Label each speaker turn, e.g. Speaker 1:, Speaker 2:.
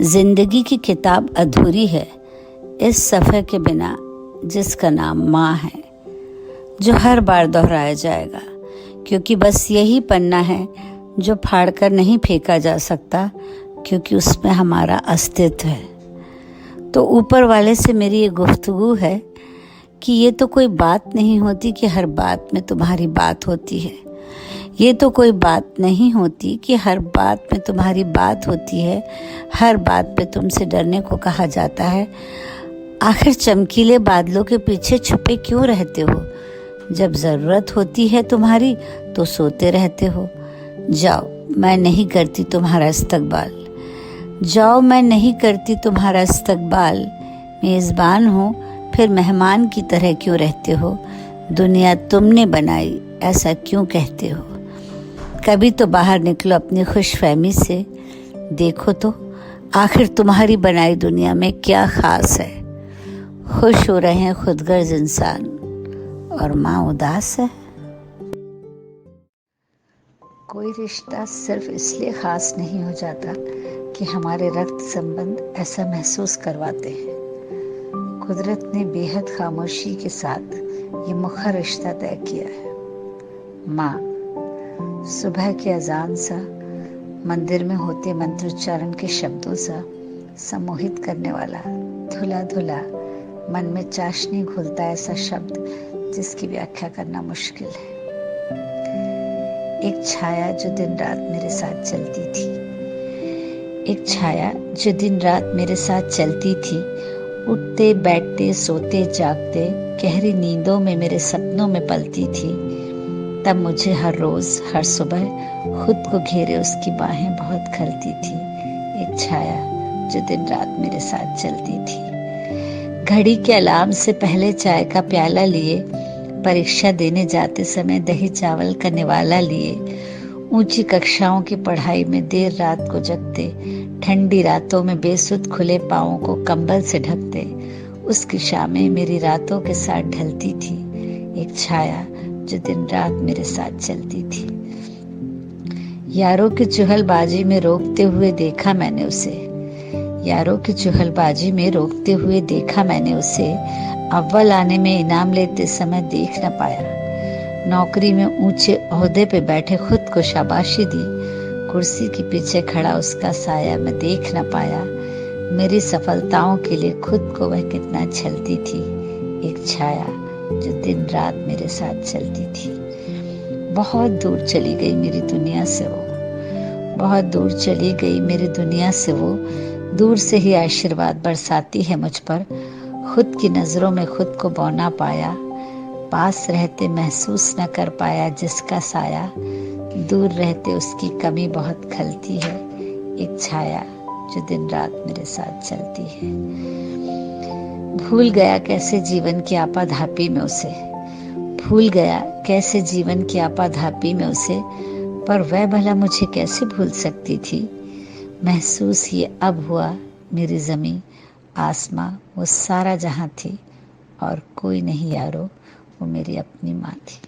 Speaker 1: जिंदगी की किताब अधूरी है इस सफ़े के बिना जिसका नाम माँ है, जो हर बार दोहराया जाएगा, क्योंकि बस यही पन्ना है जो फाड़कर नहीं फेंका जा सकता, क्योंकि उसमें हमारा अस्तित्व है। तो ऊपर वाले से मेरी ये गुफ्तगू है कि ये तो कोई बात नहीं होती कि हर बात में तुम्हारी बात होती है। ये तो कोई बात नहीं होती कि हर बात में तुम्हारी बात होती है। हर बात पे तुमसे डरने को कहा जाता है। आखिर चमकीले बादलों के पीछे छुपे क्यों रहते हो? जब ज़रूरत होती है तुम्हारी तो सोते रहते हो। जाओ, मैं नहीं करती तुम्हारा इस्तकबाल। जाओ, मैं नहीं करती तुम्हारा इस्तकबाल। मेज़बान हो फिर मेहमान की तरह क्यों रहते हो? दुनिया तुमने बनाई, ऐसा क्यों कहते हो? कभी तो बाहर निकलो अपनी खुशफहमी से। देखो तो आखिर तुम्हारी बनाई दुनिया में क्या ख़ास है। खुश हो रहे हैं खुदगर्ज इंसान और माँ उदास है। कोई रिश्ता सिर्फ इसलिए ख़ास नहीं हो जाता कि हमारे रक्त संबंध ऐसा महसूस करवाते हैं। कुदरत ने बेहद खामोशी के साथ ये मुखर रिश्ता तय किया है। माँ, सुबह के अजान सा, मंदिर में होते मंत्रोच्चारण के शब्दों सा सम्मोहित करने वाला, धुला धुला मन में चाशनी घुलता ऐसा शब्द जिसकी व्याख्या करना मुश्किल है। एक छाया जो दिन रात मेरे साथ चलती थी। एक छाया जो दिन रात मेरे साथ चलती थी। उठते बैठते सोते जागते गहरी नींदों में मेरे सपनों में पलती थी। तब मुझे हर रोज हर सुबह खुद को घेरे उसकी बाहें बहुत खलती थी। एक छाया जो दिन रात मेरे साथ चलती थी। घड़ी के अलार्म से पहले चाय का प्याला लिए, परीक्षा देने जाते समय दही चावल का निवाला लिए, ऊंची कक्षाओं की पढ़ाई में देर रात को जगते, ठंडी रातों में बेसुध खुले पाँवों को कंबल से ढकते, उसकी शामें मेरी रातों के साथ ढलती थी। एक छाया जो दिन रात मेरे साथ चलती थी। यारों की चुहलबाजी में रोकते हुए देखा मैंने उसे। यारों की चुहलबाजी में रोकते हुए देखा मैंने उसे। अव्वल आने में इनाम लेते समय देख न पाया। नौकरी में ऊंचे ओहदे पे बैठे खुद को शाबाशी दी। कुर्सी के पीछे खड़ा उसका साया मैं देख न पाया। मेरी सफलताओं के लिए खुद को वह कितना छलती थी। एक छाया जो दिन रात मेरे साथ चलती थी। बहुत दूर चली गई मेरी दुनिया से वो। बहुत दूर चली गई मेरी दुनिया से वो। दूर से ही आशीर्वाद बरसाती है मुझ पर। खुद की नजरों में खुद को बौना पाया। पास रहते महसूस न कर पाया जिसका साया। दूर रहते उसकी कमी बहुत खलती है। एक छाया जो दिन रात मेरे साथ चलती है। भूल गया कैसे जीवन की आपाधापी में उसे। भूल गया कैसे जीवन की आपाधापी में उसे। पर वह भला मुझे कैसे भूल सकती थी। महसूस ये अब हुआ मेरी ज़मीं आसमां वो सारा जहां थी। और कोई नहीं यारो, वो मेरी अपनी माँ थी।